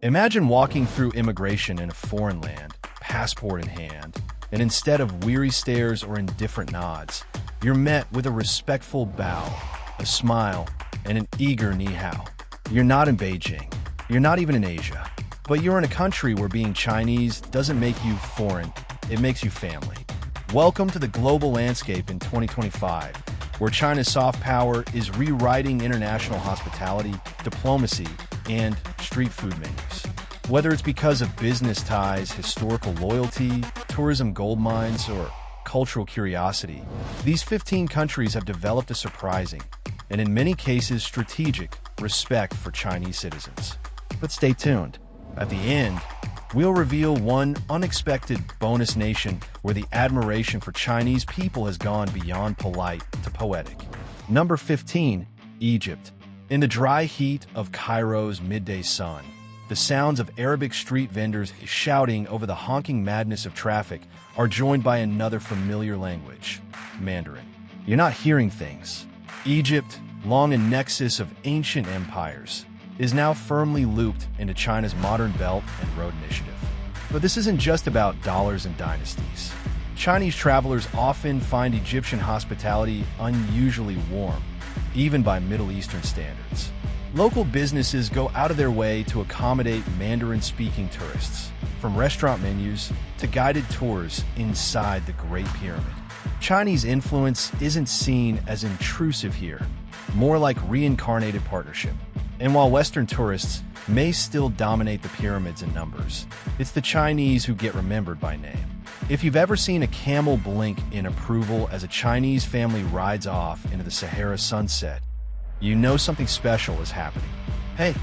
Imagine walking through immigration in a foreign land, passport in hand, and instead of weary stares or indifferent nods, you're met with a respectful bow, a smile, and an eager ni hao. You're not in Beijing. You're not even in Asia. But you're in a country where being Chinese doesn't make you foreign, it makes you family. Welcome to the global landscape in 2025, where China's soft power is rewriting international hospitality, diplomacy, and street food menus. Whether it's because of business ties, historical loyalty, tourism gold mines, or cultural curiosity, these 15 countries have developed a surprising, and in many cases strategic, respect for Chinese citizens. But stay tuned. At the end, we'll reveal one unexpected bonus nation where the admiration for Chinese people has gone beyond polite to poetic. Number 15, Egypt. In the dry heat of Cairo's midday sun, the sounds of Arabic street vendors shouting over the honking madness of traffic are joined by another familiar language, Mandarin. You're not hearing things. Egypt, long a nexus of ancient empires, is now firmly looped into China's modern Belt and Road Initiative. But this isn't just about dollars and dynasties. Chinese travelers often find Egyptian hospitality unusually warm, even by Middle Eastern standards. Local businesses go out of their way to accommodate Mandarin-speaking tourists, from restaurant menus to guided tours inside the Great Pyramid. Chinese influence isn't seen as intrusive here, more like reincarnated partnership. And while Western tourists may still dominate the pyramids in numbers, it's the Chinese who get remembered by name. If you've ever seen a camel blink in approval as a Chinese family rides off into the Sahara sunset, you know something special is happening. Hey,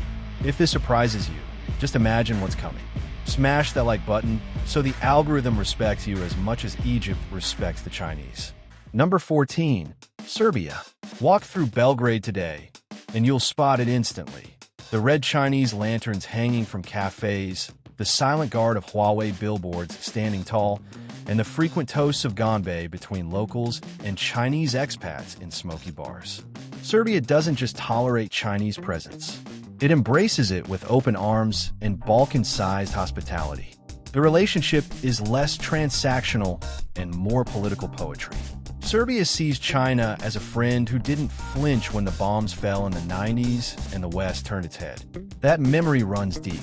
if this surprises you, just imagine what's coming. Smash that like button so the algorithm respects you as much as Egypt respects the Chinese. Number 14, Serbia. Walk through Belgrade today, and you'll spot it instantly. The red Chinese lanterns hanging from cafes, the silent guard of Huawei billboards standing tall, and the frequent toasts of ganbei between locals and Chinese expats in smoky bars. Serbia doesn't just tolerate Chinese presence. It embraces it with open arms and Balkan-sized hospitality. The relationship is less transactional and more political poetry. Serbia sees China as a friend who didn't flinch when the bombs fell in the 90s and the West turned its head. That memory runs deep.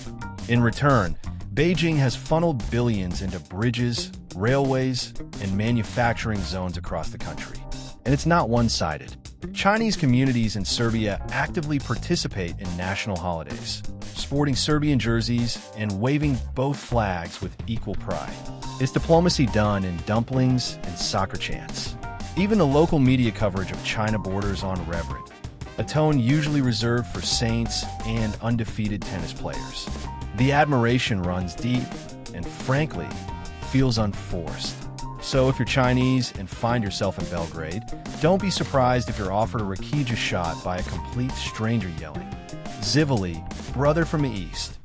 In return, Beijing has funneled billions into bridges, railways, and manufacturing zones across the country. And it's not one-sided. Chinese communities in Serbia actively participate in national holidays, sporting Serbian jerseys and waving both flags with equal pride. It's diplomacy done in dumplings and soccer chants. Even the local media coverage of China borders on reverent, a tone usually reserved for saints and undefeated tennis players. The admiration runs deep and, frankly, feels unforced. So if you're Chinese and find yourself in Belgrade, don't be surprised if you're offered a Rakija shot by a complete stranger yelling, "Zivali, brother from the East."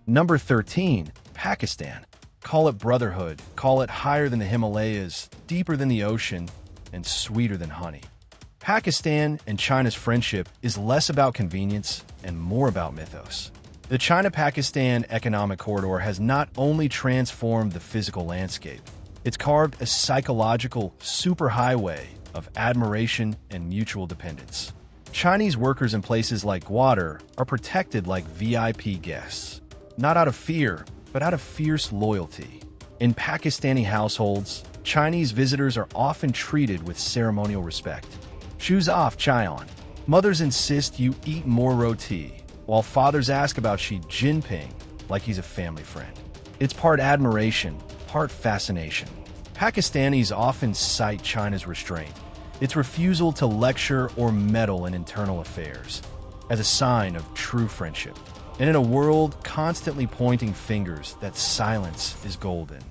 Number 13, Pakistan. Call it brotherhood, call it higher than the Himalayas, deeper than the ocean, and sweeter than honey. Pakistan and China's friendship is less about convenience and more about mythos. The China-Pakistan Economic Corridor has not only transformed the physical landscape, it's carved a psychological superhighway of admiration and mutual dependence. Chinese workers in places like Gwadar are protected like VIP guests, not out of fear, but out of fierce loyalty. In Pakistani households, Chinese visitors are often treated with ceremonial respect. Shoes off, chai on. Mothers insist you eat more roti, while fathers ask about Xi Jinping like he's a family friend. It's part admiration, part fascination. Pakistanis often cite China's restraint, its refusal to lecture or meddle in internal affairs, as a sign of true friendship. And in a world constantly pointing fingers, that silence is golden.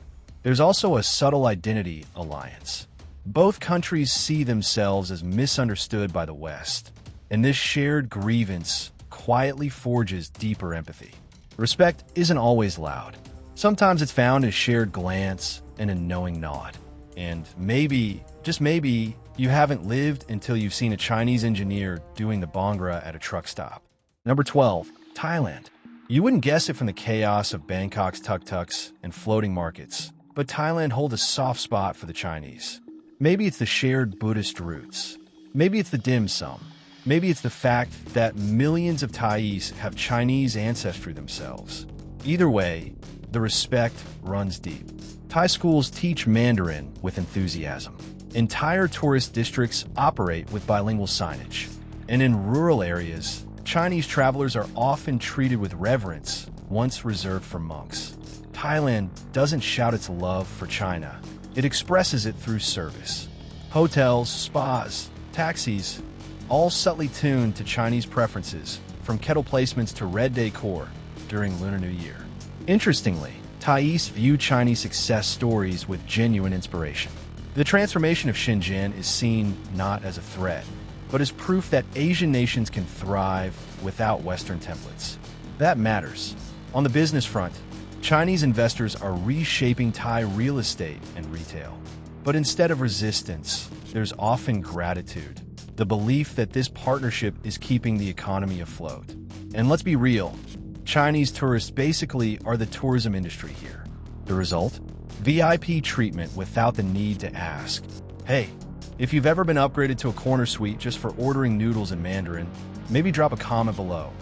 There's also a subtle identity alliance. Both countries see themselves as misunderstood by the West, and this shared grievance quietly forges deeper empathy. Respect isn't always loud. Sometimes it's found in a shared glance and a knowing nod. And maybe, just maybe, you haven't lived until you've seen a Chinese engineer doing the Bhangra at a truck stop. Number 12, Thailand. You wouldn't guess it from the chaos of Bangkok's tuk-tuks and floating markets, but Thailand holds a soft spot for the Chinese. Maybe it's the shared Buddhist roots. Maybe it's the dim sum. Maybe it's the fact that millions of Thais have Chinese ancestry themselves. Either way, the respect runs deep. Thai schools teach Mandarin with enthusiasm. Entire tourist districts operate with bilingual signage. And in rural areas, Chinese travelers are often treated with reverence, once reserved for monks. Thailand doesn't shout its love for China. It expresses it through service. Hotels, spas, taxis, all subtly tuned to Chinese preferences, from kettle placements to red decor during Lunar New Year. Interestingly, Thais view Chinese success stories with genuine inspiration. The transformation of Shenzhen is seen not as a threat, but as proof that Asian nations can thrive without Western templates. That matters. On the business front, Chinese investors are reshaping Thai real estate and retail. But instead of resistance, there's often gratitude, the belief that this partnership is keeping the economy afloat. And let's be real, Chinese tourists basically are the tourism industry here. The result? VIP treatment without the need to ask, hey, if you've ever been upgraded to a corner suite just for ordering noodles in Mandarin, maybe drop a comment below.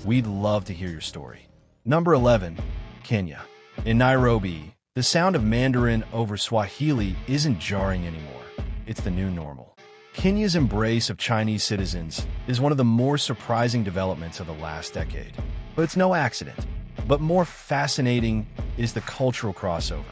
We'd love to hear your story. Number 11, Kenya. In Nairobi, the sound of Mandarin over Swahili isn't jarring anymore. It's the new normal. Kenya's embrace of Chinese citizens is one of the more surprising developments of the last decade. But it's no accident. But more fascinating is the cultural crossover.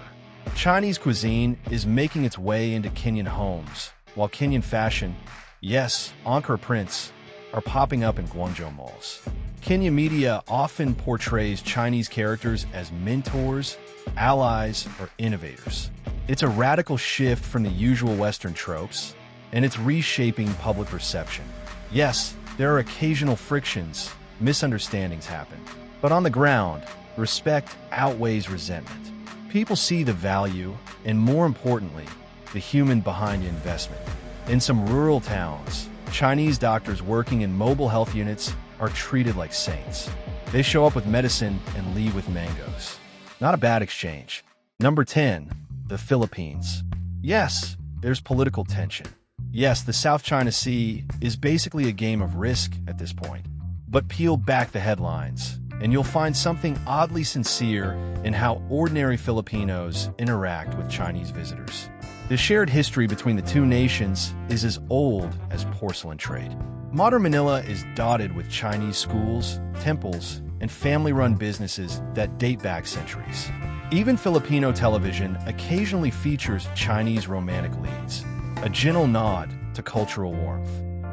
Chinese cuisine is making its way into Kenyan homes, while Kenyan fashion, yes, Ankara prints, are popping up in Guangzhou malls. Kenyan media often portrays Chinese characters as mentors, allies, or innovators. It's a radical shift from the usual Western tropes, and it's reshaping public perception. Yes, there are occasional frictions, misunderstandings happen. But on the ground, respect outweighs resentment. People see the value, and more importantly, the human behind the investment. In some rural towns, Chinese doctors working in mobile health units are treated like saints. They show up with medicine and leave with mangoes. Not a bad exchange. Number 10, the Philippines. Yes, there's political tension. Yes, the South China Sea is basically a game of risk at this point. But peel back the headlines, and you'll find something oddly sincere in how ordinary Filipinos interact with Chinese visitors. The shared history between the two nations is as old as porcelain trade. Modern Manila is dotted with Chinese schools, temples, and family-run businesses that date back centuries. Even Filipino television occasionally features Chinese romantic leads, a gentle nod to cultural warmth.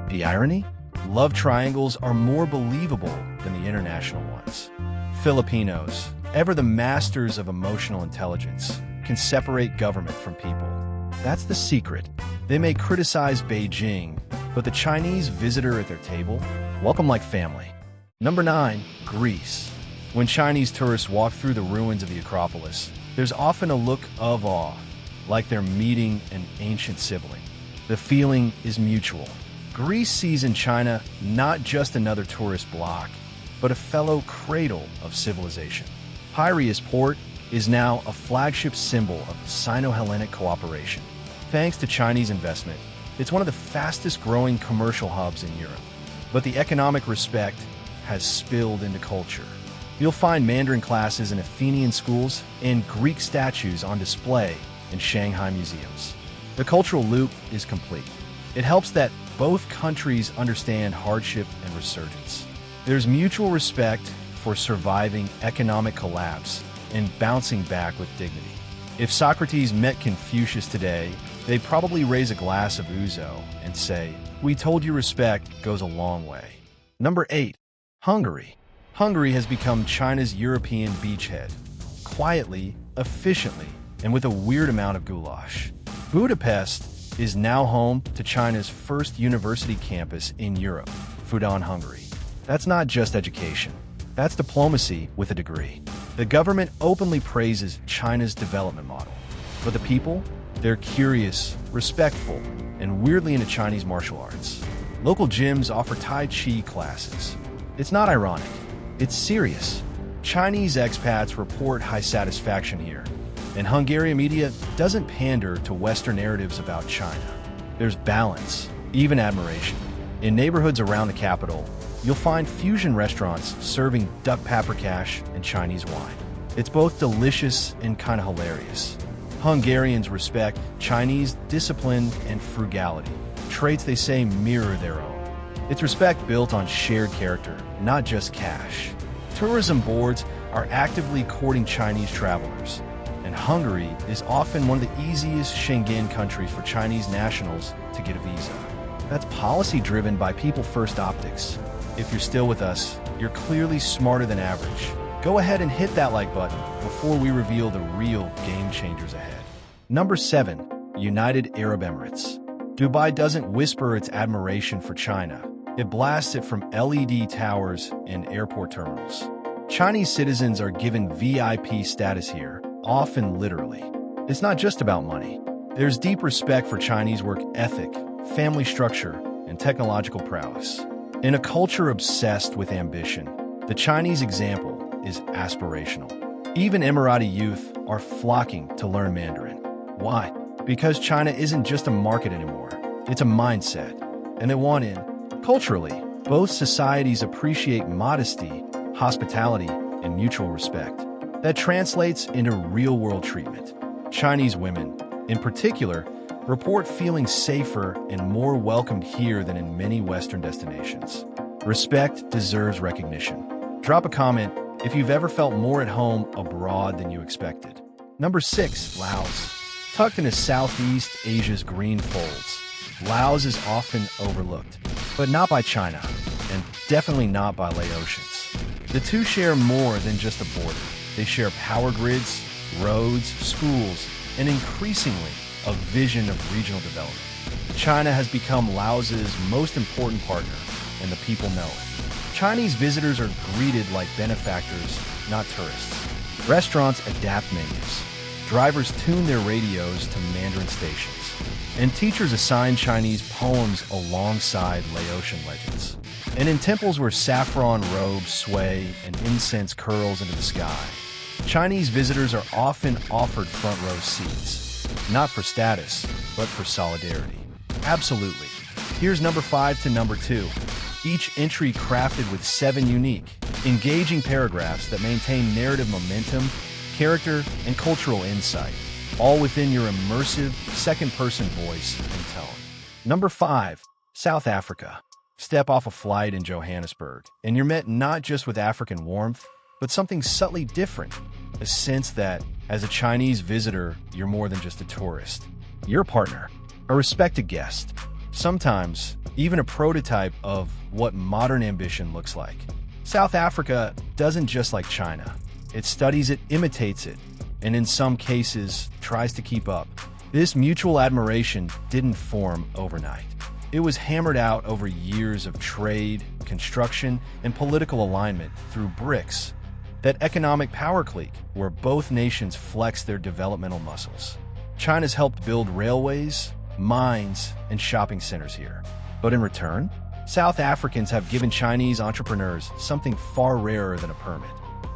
The irony? Love triangles are more believable than the international ones. Filipinos, ever the masters of emotional intelligence, can separate government from people. That's the secret. They may criticize Beijing, but the Chinese visitor at their table welcome like family. Number 9, Greece. When Chinese tourists walk through the ruins of the Acropolis, there's often a look of awe, like they're meeting an ancient sibling. The feeling is mutual. Greece sees in China not just another tourist block, but a fellow cradle of civilization. Piraeus Port is now a flagship symbol of Sino-Hellenic cooperation. Thanks to Chinese investment, it's one of the fastest-growing commercial hubs in Europe. But the economic respect has spilled into culture. You'll find Mandarin classes in Athenian schools and Greek statues on display in Shanghai museums. The cultural loop is complete. It helps that both countries understand hardship and resurgence. There's mutual respect for surviving economic collapse and bouncing back with dignity. If Socrates met Confucius today, they'd probably raise a glass of ouzo and say, "We told you respect goes a long way." Number 8, Hungary. Hungary has become China's European beachhead, quietly, efficiently, and with a weird amount of goulash. Budapest is now home to China's first university campus in Europe, Fudan, Hungary. That's not just education. That's diplomacy with a degree. The government openly praises China's development model. But the people? They're curious, respectful, and weirdly into Chinese martial arts. Local gyms offer Tai Chi classes. It's not ironic. It's serious. Chinese expats report high satisfaction here, and Hungarian media doesn't pander to Western narratives about China. There's balance, even admiration. In neighborhoods around the capital, you'll find fusion restaurants serving duck paprikash and Chinese wine. It's both delicious and kind of hilarious. Hungarians respect Chinese discipline and frugality, traits they say mirror their own. It's respect built on shared character, not just cash. Tourism boards are actively courting Chinese travelers, and Hungary is often one of the easiest Schengen countries for Chinese nationals to get a visa. That's policy driven by people-first optics. If you're still with us, you're clearly smarter than average. Go ahead and hit that like button before we reveal the real game changers ahead. Number 7. United Arab Emirates. Dubai doesn't whisper its admiration for China. It blasts it from LED towers and airport terminals. Chinese citizens are given VIP status here, often literally. It's not just about money. There's deep respect for Chinese work ethic, family structure, and technological prowess. In a culture obsessed with ambition, the Chinese example is aspirational. Even Emirati youth are flocking to learn Mandarin. Why? Because China isn't just a market anymore. It's a mindset, and they want in. Culturally, both societies appreciate modesty, hospitality, and mutual respect. That translates into real-world treatment. Chinese women, in particular, report feeling safer and more welcomed here than in many Western destinations. Respect deserves recognition. Drop a comment if you've ever felt more at home abroad than you expected. Number 6. Laos. Tucked into Southeast Asia's green folds, Laos is often overlooked, but not by China, and definitely not by Laotians. The two share more than just a border. They share power grids, roads, schools, and increasingly, a vision of regional development. China has become Laos's most important partner, and the people know it. Chinese visitors are greeted like benefactors, not tourists. Restaurants adapt menus. Drivers tune their radios to Mandarin stations. And teachers assign Chinese poems alongside Laotian legends. And in temples where saffron robes sway and incense curls into the sky, Chinese visitors are often offered front row seats. Not for status, but for solidarity. Absolutely. Here's number 5 to number 2. Each entry crafted with 7 unique, engaging paragraphs that maintain narrative momentum, character, and cultural insight, all within your immersive, second-person voice and tone. Number 5. South Africa. Step off a flight in Johannesburg, and you're met not just with African warmth, but something subtly different. A sense that, as a Chinese visitor, you're more than just a tourist. You're a partner, a respected guest, sometimes even a prototype of what modern ambition looks like. South Africa doesn't just like China. It studies it, imitates it, and in some cases, tries to keep up. This mutual admiration didn't form overnight. It was hammered out over years of trade, construction, and political alignment through BRICS, that economic power clique where both nations flex their developmental muscles. China's helped build railways, mines, and shopping centers here. But in return, South Africans have given Chinese entrepreneurs something far rarer than a permit: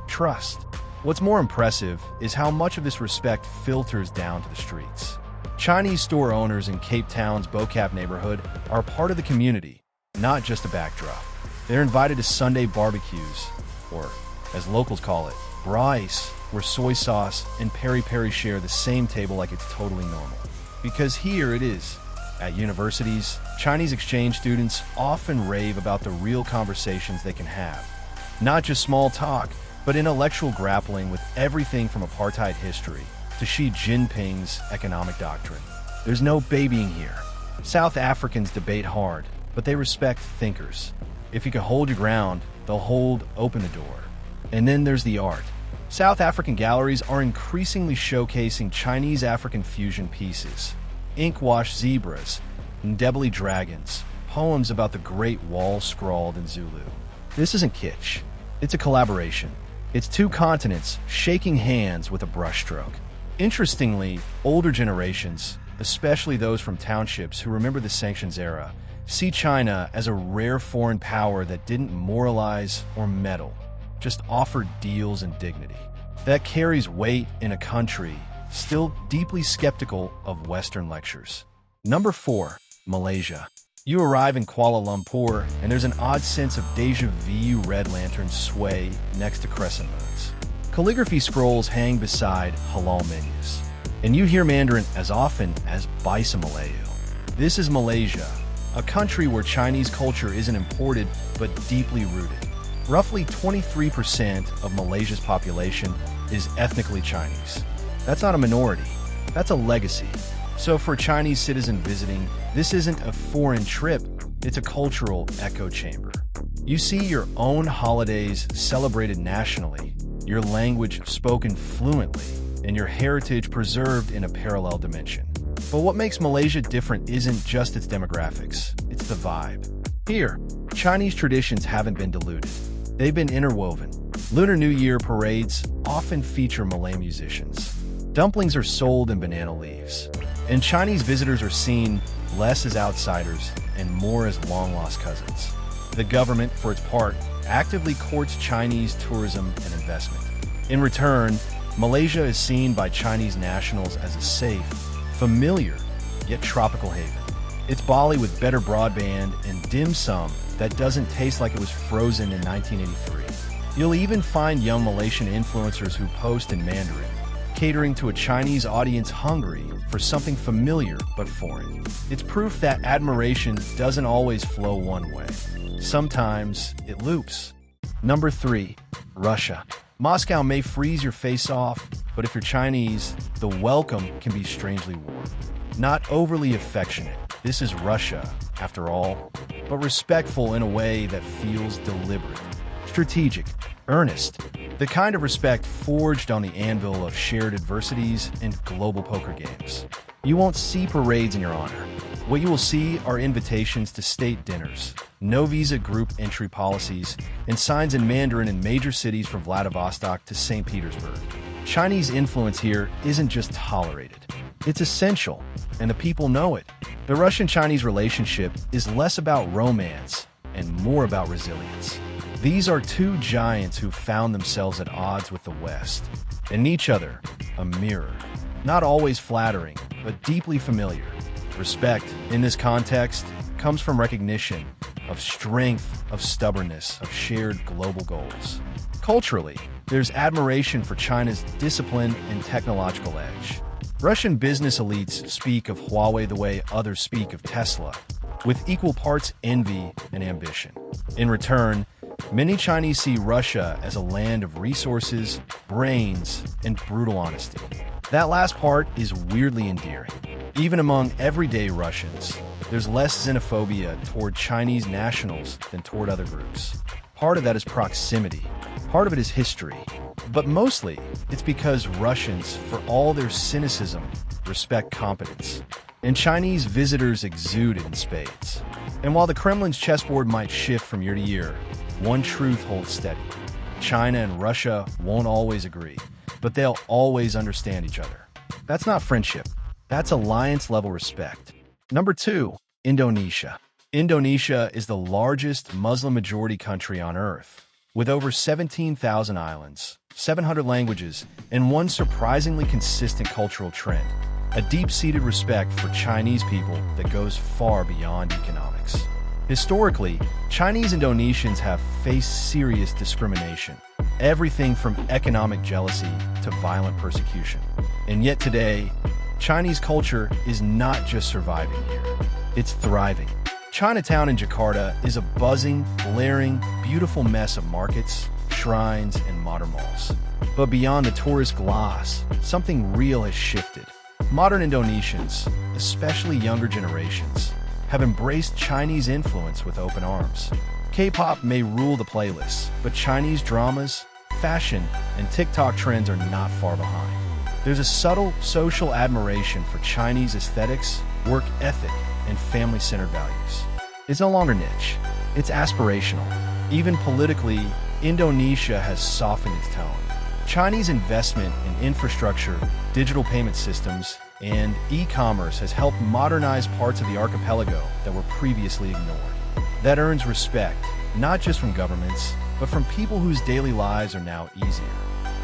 trust. What's more impressive is how much of this respect filters down to the streets. Chinese store owners in Cape Town's Bocap neighborhood are part of the community, not just a backdrop. They're invited to Sunday barbecues, or, as locals call it, braais, where soy sauce and peri-peri share the same table like it's totally normal. Because here it is. At universities, Chinese exchange students often rave about the real conversations they can have. Not just small talk, but intellectual grappling with everything from apartheid history to Xi Jinping's economic doctrine. There's no babying here. South Africans debate hard, but they respect thinkers. If you can hold your ground, they'll hold open the door. And then there's the art. South African galleries are increasingly showcasing Chinese-African fusion pieces. Ink-washed zebras, Ndebele dragons, poems about the Great Wall scrawled in Zulu. This isn't kitsch. It's a collaboration. It's two continents shaking hands with a brushstroke. Interestingly, older generations, especially those from townships who remember the sanctions era, see China as a rare foreign power that didn't moralize or meddle. just offered deals and dignity. That carries weight in a country still deeply skeptical of Western lectures. Number 4. Malaysia. You arrive in Kuala Lumpur, and there's an odd sense of déjà vu. Red lanterns sway next to crescent moons. Calligraphy scrolls hang beside halal menus, and you hear Mandarin as often as Bisa Malayu. This is Malaysia, a country where Chinese culture isn't imported but deeply rooted. Roughly 23% of Malaysia's population is ethnically Chinese. That's not a minority, that's a legacy. So for a Chinese citizen visiting, this isn't a foreign trip, it's a cultural echo chamber. You see your own holidays celebrated nationally, your language spoken fluently, and your heritage preserved in a parallel dimension. But what makes Malaysia different isn't just its demographics, it's the vibe. Here, Chinese traditions haven't been diluted. They've been interwoven. Lunar New Year parades often feature Malay musicians. Dumplings are sold in banana leaves. And Chinese visitors are seen less as outsiders and more as long-lost cousins. The government, for its part, actively courts Chinese tourism and investment. In return, Malaysia is seen by Chinese nationals as a safe, familiar, yet tropical haven. It's Bali with better broadband and dim sum that doesn't taste like it was frozen in 1983. You'll even find young Malaysian influencers who post in Mandarin, catering to a Chinese audience hungry for something familiar but foreign. It's proof that admiration doesn't always flow one way. Sometimes it loops. Number 3. Russia. Moscow may freeze your face off, but if you're Chinese, the welcome can be strangely warm. Not overly affectionate. This is Russia, after all, but respectful in a way that feels deliberate, strategic, earnest. The kind of respect forged on the anvil of shared adversities and global poker games. You won't see parades in your honor. What you will see are invitations to state dinners, no visa group entry policies, and signs in Mandarin in major cities from Vladivostok to St. Petersburg. Chinese influence here isn't just tolerated. It's essential, and the people know it. The Russian-Chinese relationship is less about romance and more about resilience. These are two giants who found themselves at odds with the West, and each other a mirror. Not always flattering, but deeply familiar. Respect, in this context, comes from recognition of strength, of stubbornness, of shared global goals. Culturally, there's admiration for China's discipline and technological edge. Russian business elites speak of Huawei the way others speak of Tesla, with equal parts envy and ambition. In return, many Chinese see Russia as a land of resources, brains, and brutal honesty. That last part is weirdly endearing. Even among everyday Russians, there's less xenophobia toward Chinese nationals than toward other groups. Part of that is proximity, part of it is history, but mostly it's because Russians, for all their cynicism, respect competence. And Chinese visitors exude it in spades. And while the Kremlin's chessboard might shift from year to year, one truth holds steady. China and Russia won't always agree, but they'll always understand each other. That's not friendship. That's alliance-level respect. Number 2, Indonesia. Indonesia is the largest Muslim-majority country on Earth, with over 17,000 islands, 700 languages, and one surprisingly consistent cultural trend: a deep-seated respect for Chinese people that goes far beyond economics. Historically, Chinese Indonesians have faced serious discrimination, everything from economic jealousy to violent persecution. And yet today, Chinese culture is not just surviving here, it's thriving. Chinatown in Jakarta is a buzzing, blaring, beautiful mess of markets, shrines, and modern malls. But beyond the tourist gloss, something real has shifted. Modern Indonesians, especially younger generations, have embraced Chinese influence with open arms. K-pop may rule the playlists, but Chinese dramas, fashion, and TikTok trends are not far behind. There's a subtle social admiration for Chinese aesthetics, work ethic, and family-centered values. It's no longer niche, it's aspirational. Even politically, Indonesia has softened its tone. Chinese investment in infrastructure, digital payment systems, and e-commerce has helped modernize parts of the archipelago that were previously ignored. That earns respect, not just from governments, but from people whose daily lives are now easier.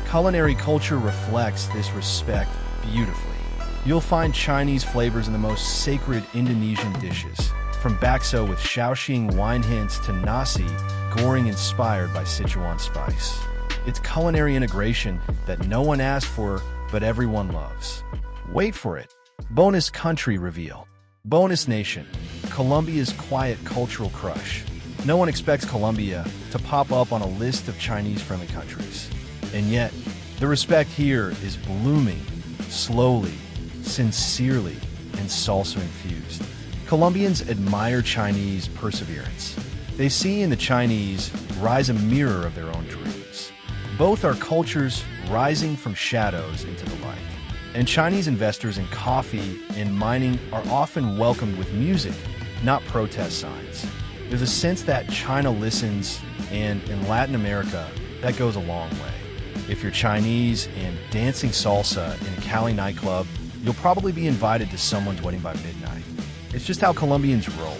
Culinary culture reflects this respect beautifully. You'll find Chinese flavors in the most sacred Indonesian dishes, from bakso with Shaoxing wine hints to nasi goreng inspired by Sichuan spice. It's culinary integration that no one asked for, but everyone loves. Wait for it. Bonus country reveal. Bonus nation. Colombia's quiet cultural crush. No one expects Colombia to pop up on a list of Chinese-friendly countries. And yet, the respect here is blooming, slowly, sincerely, and salsa-infused. Colombians admire Chinese perseverance. They see in the Chinese rise a mirror of their own dreams. Both are cultures rising from shadows into the light. And Chinese investors in coffee and mining are often welcomed with music, not protest signs. There's a sense that China listens, and in Latin America, that goes a long way. If you're Chinese and dancing salsa in a Cali nightclub, you'll probably be invited to someone's wedding by midnight. It's just how Colombians roll.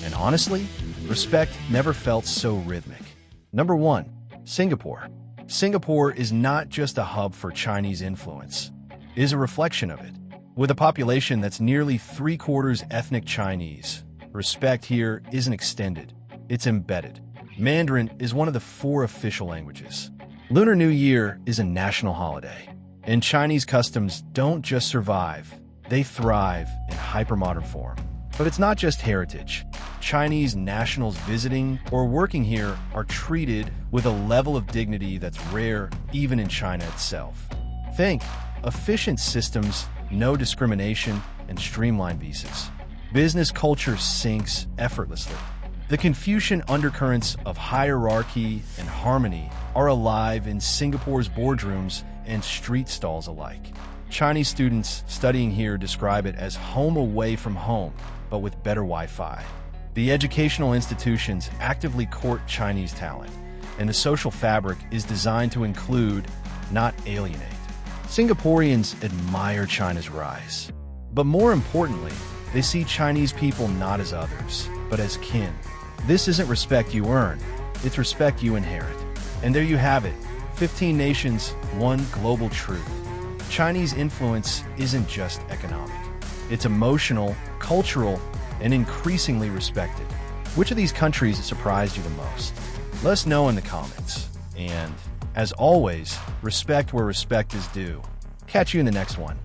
And honestly, respect never felt so rhythmic. Number 1. Singapore. Singapore is not just a hub for Chinese influence. It is a reflection of it. With a population that's nearly 3/4 ethnic Chinese, respect here isn't extended, it's embedded. Mandarin is one of the 4 official languages. Lunar New Year is a national holiday. And Chinese customs don't just survive, they thrive in hypermodern form. But it's not just heritage. Chinese nationals visiting or working here are treated with a level of dignity that's rare even in China itself. Think efficient systems, no discrimination, and streamlined visas. Business culture syncs effortlessly. The Confucian undercurrents of hierarchy and harmony are alive in Singapore's boardrooms and street stalls alike. Chinese students studying here describe it as home away from home, but with better Wi-Fi. The educational institutions actively court Chinese talent, and the social fabric is designed to include, not alienate. Singaporeans admire China's rise. But more importantly, they see Chinese people not as others, but as kin. This isn't respect you earn, it's respect you inherit. And there you have it, 15 nations, one global truth. Chinese influence isn't just economic. It's emotional, cultural, and increasingly respected. Which of these countries surprised you the most? Let us know in the comments. And, as always, respect where respect is due. Catch you in the next one.